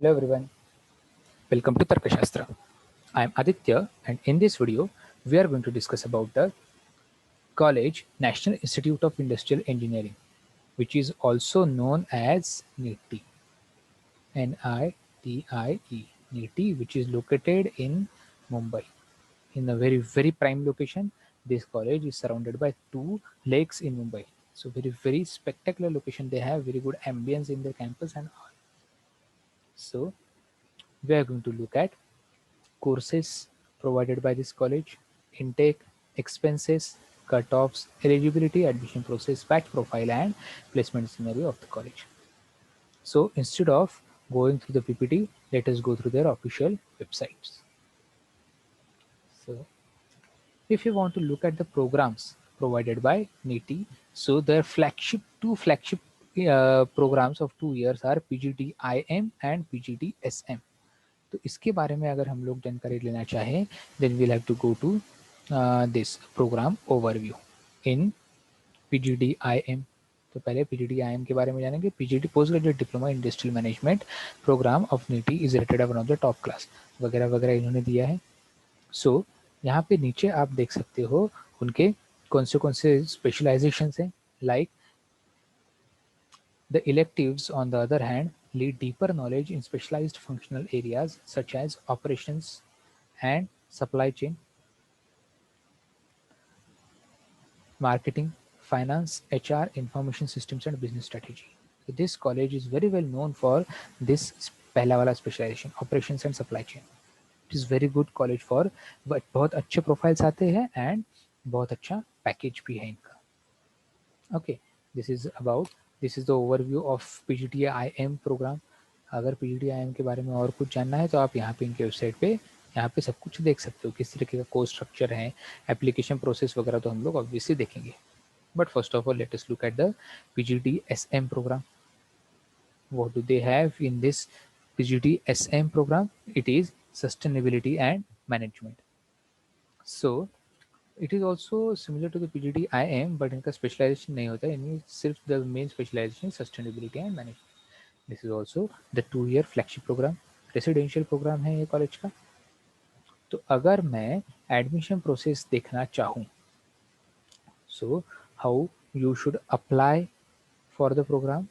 Hello everyone, welcome to Tarkashastra. I am Aditya and in this video we are going to discuss about the College National Institute of Industrial Engineering, which is also known as NITI, NITIE, NITI, which is located in Mumbai. In a very prime location, this college is surrounded by two lakes in Mumbai. So very spectacular location. They have very good ambience in their campus and all. So we are going to look at courses provided by this college, intake, expenses, cutoffs, eligibility, admission process, batch profile, and placement scenario of the college. So instead of going through the PPT, let us go through their official websites. So if you want to look at the programs provided by NITI, so their two flagship programs of 2 years are PGTIM and PGTSM. तो इसके बारे में अगर हम लोग जानकारी लेना चाहें then we'll have to go to this program overview in PGDIM. तो पहले PGDIM के बारे में जानेंगे. PGD post graduate diploma industrial management program of NITIE is rated one of the top class वगैरह वगैरह इन्होंने दिया है. सो यहाँ पे नीचे आप देख सकते हो उनके कौन से स्पेशलाइजेशन हैं. Like the electives, on the other hand, lead deeper knowledge in specialized functional areas such as operations and supply chain, marketing, finance, HR, information systems, and business strategy. So this college is very well known for this पहला वाला specialization, operations and supply chain. It is very good college for बहुत अच्छे profiles आते हैं and बहुत अच्छा package भी है इनका. Okay, this is the overview of PGTIM program. अगर PGTIM के बारे में और कुछ जानना है तो आप यहाँ पे इनके वेबसाइट पे यहाँ पे सब कुछ देख सकते हो, किस तरीके का कोर्स स्ट्रक्चर है, एप्लीकेशन प्रोसेस वगैरह तो हम लोग ऑब्वियसली देखेंगे. But first of all let us look at the PGTSM program. What do they have in this PGTSM program? It is sustainability and management. So it is also similar to the PGTIM, but इनका specialization नहीं होता है. इनमें सिर्फ the main specialization sustainability and management. This is also the 2 year flagship program. Residential program है ये college का. तो अगर मैं एडमिशन प्रोसेस देखना चाहूँ, so how you should apply for the program.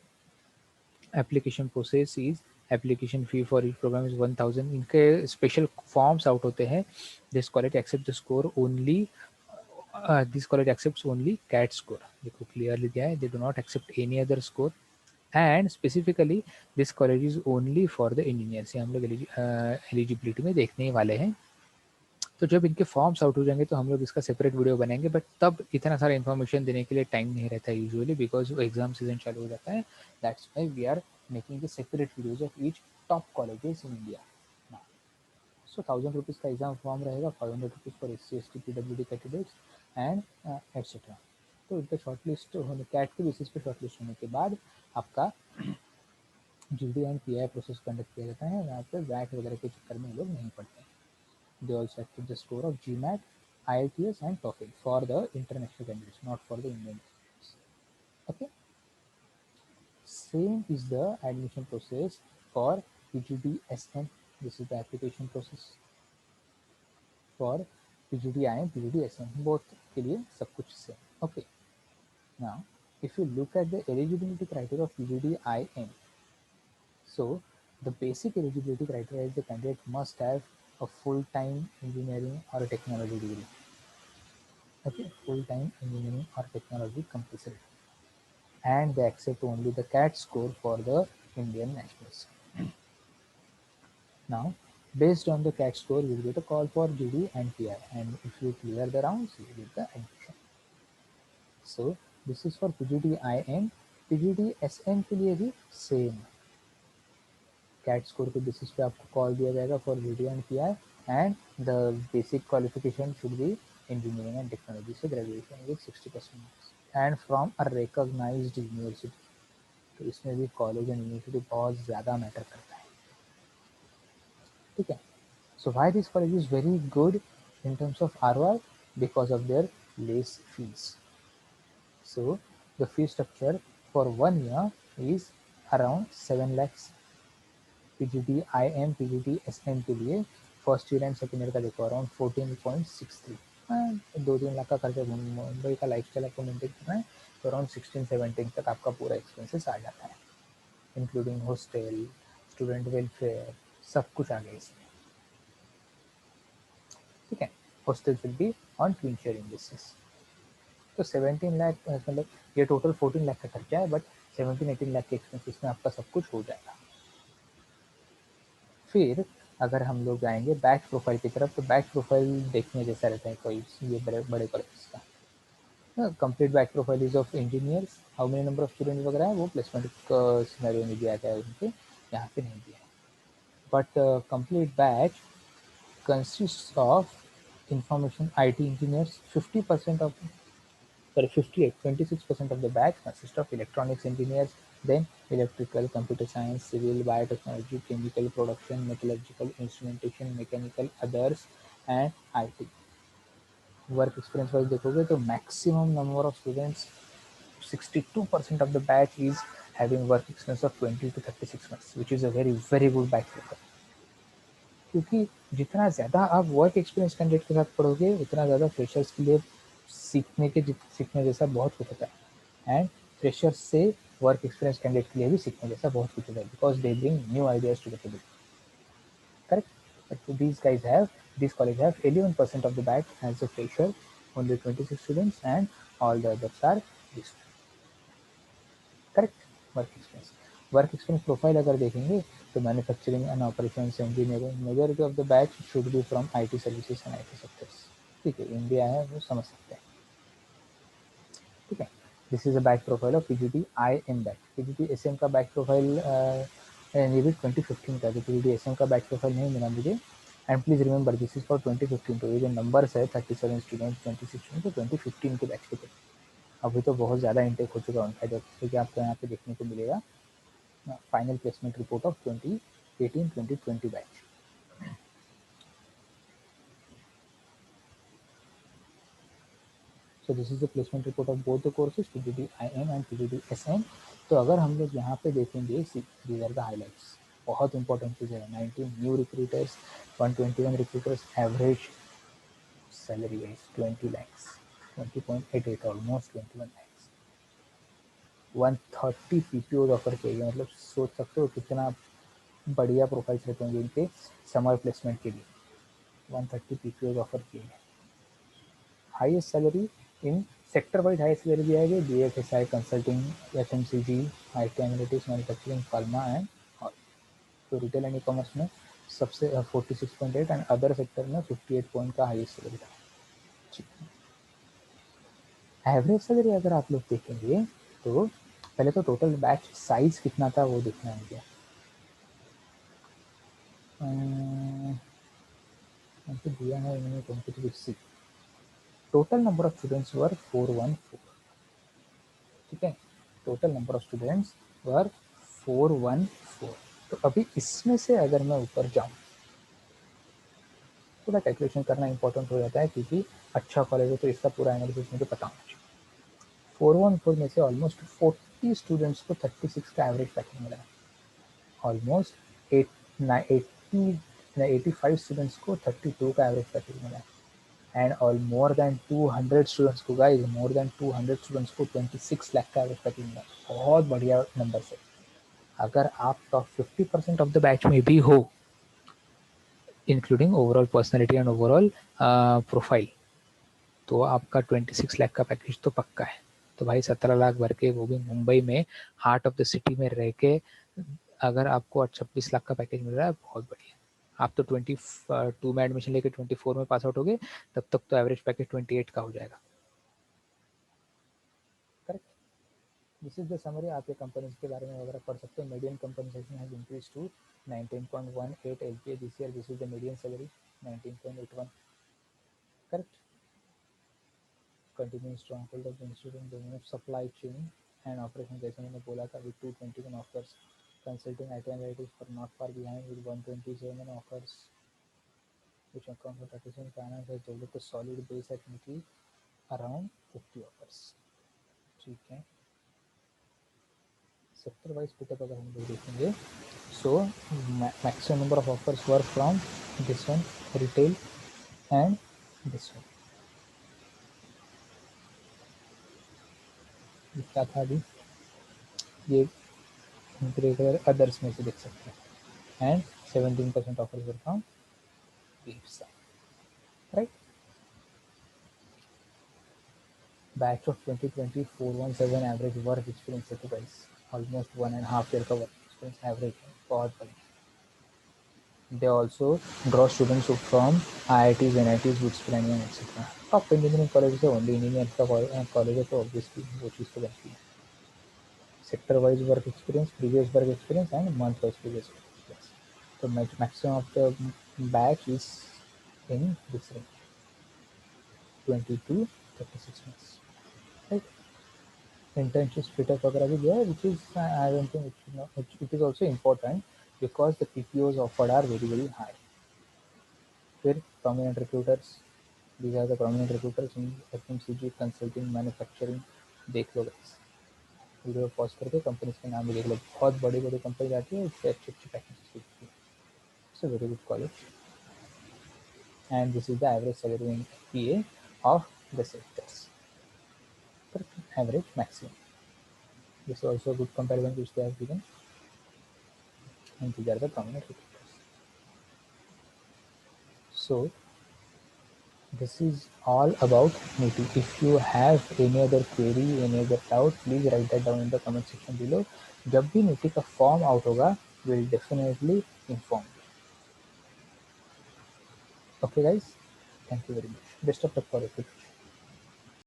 Application process is application fee for each program is 1000. इनके special forms out होते हैं. This college accept the score only. This college accepts only CAT score. देखो clearly दिया है. They do not accept any other score. And specifically this college is only for the engineers. ये हम लोग eligibility में देखने ही वाले हैं. तो जब इनके फॉर्म्स आउट हो जाएंगे तो हम लोग इसका सेपरेट वीडियो बनाएंगे. बट तब इतना सारा इन्फॉर्मेशन देने के लिए टाइम नहीं रहता है यूजुअली, बिकॉज एग्जाम सीजन चालू हो जाता है. That's why we are making the separate videos of each top colleges in India. So 1000 rupees का एग्जाम फॉर्म रहेगा, 500 rupees for SC/ST PWD candidates and et cetera. तो इनका शॉर्टलिस्ट होने कैट के बेसिस पे शॉर्टलिस्ट होने के बाद आपका GD and PI process conduct किया जाता है. यहाँ पे वैट वगैरह के चक्कर में लोग नहीं पढ़ते हैं. They also accept the score of GMAT, IELTS and TOEFL for the international candidates, not for the Indian candidates. Okay, same is the admission process for PGDSM. This is the application process for PGDIM, PGDSM, both के लिए सब कुछ same. Okay, now if you look at the eligibility criteria of PGDIM, so the basic eligibility criteria is the candidate must have a full-time engineering or a technology degree. Okay, full-time engineering or technology compulsory, and they accept only the CAT score for the Indian nationals. Now, based on the CAT score, you will get a call for GD and PI, and if you clear the rounds, you will get the admission. So, this is for PGDIM. PGDSM के लिए भी same. CAT score के basis पे आपको call दिया जाएगा for GD and PI, and the basic qualification should be engineering and technology से graduation with 60% marks and from a recognized university. तो इसमें भी कॉलेज एंड यूनिवर्सिटी बहुत ज़्यादा मैटर करता है. ठीक है. So why this college is very good in terms of ROI? Because of their less fees. So the fee structure for 1 year is around 7 lakhs. PGD IM PGD SM के लिए first year and second year का देखो around 14.63, 2-3 lakh का खर्चा, मुंबई का lifestyle आपको maintain करना है तो अराउंड 16-17 तक आपका पूरा एक्सपेंसेस आ जाता है, इंक्लूडिंग हॉस्टल, स्टूडेंट वेलफेयर, सब कुछ आ गया इसमें, ठीक है। Hostel will be on twin sharing basis. तो 17 लाख मतलब ये टोटल 14 लाख का खर्चा है, बट 17-18 लाख के एक्सपेंसेस में आपका सब कुछ हो जाएगा। फिर अगर हम लोग जाएंगे बैच प्रोफाइल की तरफ, तो बैच प्रोफाइल देखने जैसा रहता है कोई ये बड़े बड़े कॉलेज का। Complete batch profile is of engineers, how many number of student वगैरह है वो प्लेसमेंट सिनेरियो में दिया गया है उनके, यहाँ पे नहीं दिया है। But complete batch consist of information IT engineers, 50% of, sorry, 58, 26% of the batch consists of electronics engineers, then electrical, computer science, civil, biotechnology, chemical production, metallurgical, instrumentation, mechanical, others, and IT. Work experience wise देखोगे तो maximum number of students, 62% of the batch is having work experience of 20 to 36 months, which is a very very good batch record. क्योंकि जितना ज़्यादा आप work experience candidate के साथ पढ़ोगे उतना ज़्यादा फ्रेशर्स के लिए सीखने जैसा बहुत कुछ होता है, एंड फ्रेशर्स से वर्क एक्सपीरियंस कैंडिडेट के लिए भी सीखने जैसा बहुत कुछ होता है, because they bring new ideas to the table, correct. But these guys have, this college have 11% of the batch as a fresher, only 26 students, and all the others are this, correct. Work experience profile अगर देखेंगे तो manufacturing and operation engineering, majority of the batch should be from IT services and IT sectors, ठीक है, India है वो समझ सकते हैं, ठीक है। This is a batch profile of PGT I M batch. PGT S M का बैच प्रोफाइल ये भी 2015 का, पीजीटी एस एम का बैच प्रोफाइल नहीं मिला मुझे, and please remember this is for 2015, तो ये जो नंबर्स है 37 स्टूडेंट्स 26 स्टूडेंट, तो 2015 के बैच के थे। अभी तो बहुत ज़्यादा इंटेक हो चुका है उनका, जैसे कि आपको यहाँ पे देखने को मिलेगा final placement report of 2018-2020 batch. So this is the placement report of both the courses PGD IM and PGD SM. तो अगर हम लोग यहाँ पे देखेंगे दीज आर द हाईलाइट्स, बहुत इंपॉर्टेंट चीज़ है। 19 new recruiters, 121 recruiters, average salary wise 20 lakhs, 20.88, almost 21 lakhs, 130 PPO offer किए गए, मतलब सोच सकते हो कितना बढ़िया प्रोफाइल्स रहते होंगे इनके समर प्लेसमेंट के लिए। 130 पीपीओ ऑफर किए गए, highest salary in sector wise, highest salary दिया है BFSI, consulting, FMCG, IT analytics, manufacturing, pharma and all. तो रिटेल एंड ई कॉमर्स में सबसे 46.8 एंड अदर सेक्टर में 58 पॉइंट का हाईएस्ट सैलरी था। एवरेज सैलरी अगर आप लोग देखेंगे तो पहले तो टोटल बैच साइज कितना था वो देखना है मुझे। हमको दिया है इन्होंने competitive see, total number of students were 414, ठीक है, total number of students were 414। तो अभी इसमें से अगर मैं ऊपर जाऊँ, थोड़ा कैलकुलेशन करना इंपॉर्टेंट हो जाता है क्योंकि अच्छा कॉलेज है तो इसका पूरा एनालिसिस मुझे पता होना चाहिए। 414 में से ऑलमोस्ट 40 स्टूडेंट्स को 36 का एवरेज पैकेज मिला है, ऑलमोस्ट 85 स्टूडेंट्स को 32 का एवरेज पैकेज मिला है, and all more than 200 students को, गाइस मोर देन 200 स्टूडेंट्स को 26 लाख का एवरेज पैकेज मिला। बहुत बढ़िया नंबर से। अगर आप टॉप 50% ऑफ द बैच में भी हो, including overall personality and overall profile, तो आपका 26 लाख का पैकेज तो पक्का है। तो भाई 17 लाख भर के, वो भी मुंबई में हार्ट ऑफ द सिटी में रह के, अगर आपको 26 लाख का पैकेज मिल रहा है, बहुत बढ़िया। आप तो 22 में एडमिशन लेके 24 में पास आउट हो गए, तब तक तो एवरेज पैकेज 28 का हो जाएगा, correct. This is the summary. आप ये कंपनीज के बारे में वगैरह पढ़ सकते हो। Median compensation has increase to 19.18 LPA this year, this is the median salary 19.81, correct. Continue strong hold of institute domain of supply chain and operation, जैसे मैंने बोला था, with 221 offers. Consulting IT analytics for not far behind with 127 offers, which account for 37 finance has developed a solid base at नीति around 50 offers, ठीक है। Sector wise पिटअप अगर हम लोग देखेंगे, so maximum number of offers were from this one retail and this one. क्या था अभी, ये रेगुलर अदर्स में से देख सकते हैं, and 17% offers were from leaves, right. Batch of 2020 417 average work experience है, तो गाइस ऑलमोस्ट 1.5 ईयर का वर्क एक्सपीरियंस एवरेज है, बहुत बढ़िया। They also draw students from IITs, NITs, Woods, Planning, etc. Top engineering colleges है, only engineering का college है, तो ऑब्वियसली वो चीज़ तो बनती है। Sector wise work experience, previous work experience and month wise previous work experience, तो maximum of the batch is in this range 20 to 36 months, right? Internship split up वगैरह भी दिया है, which is I don't think it is also important because the PPOs offered are very very high. फिर prominent recruiters, these are the prominent recruiters in FMCG, consulting, manufacturing, देख लो guys, video pause करके companies के नाम भी देख लो, बहुत बड़ी बड़ी कंपनी जाती है, उससे अच्छी अच्छी पैकेजेस मिलती है। It's a very good college and this is the average salary in PA of the sectors, average maximum, this is also good comparison which they have given, and these are the prominent recruiters. So this is all about NITI. If you have any other query, any other doubt, please write that down in the comment section below. जब भी NITI का form out होगा, we'll definitely inform you. Okay guys, thank you very much. Best of luck for it.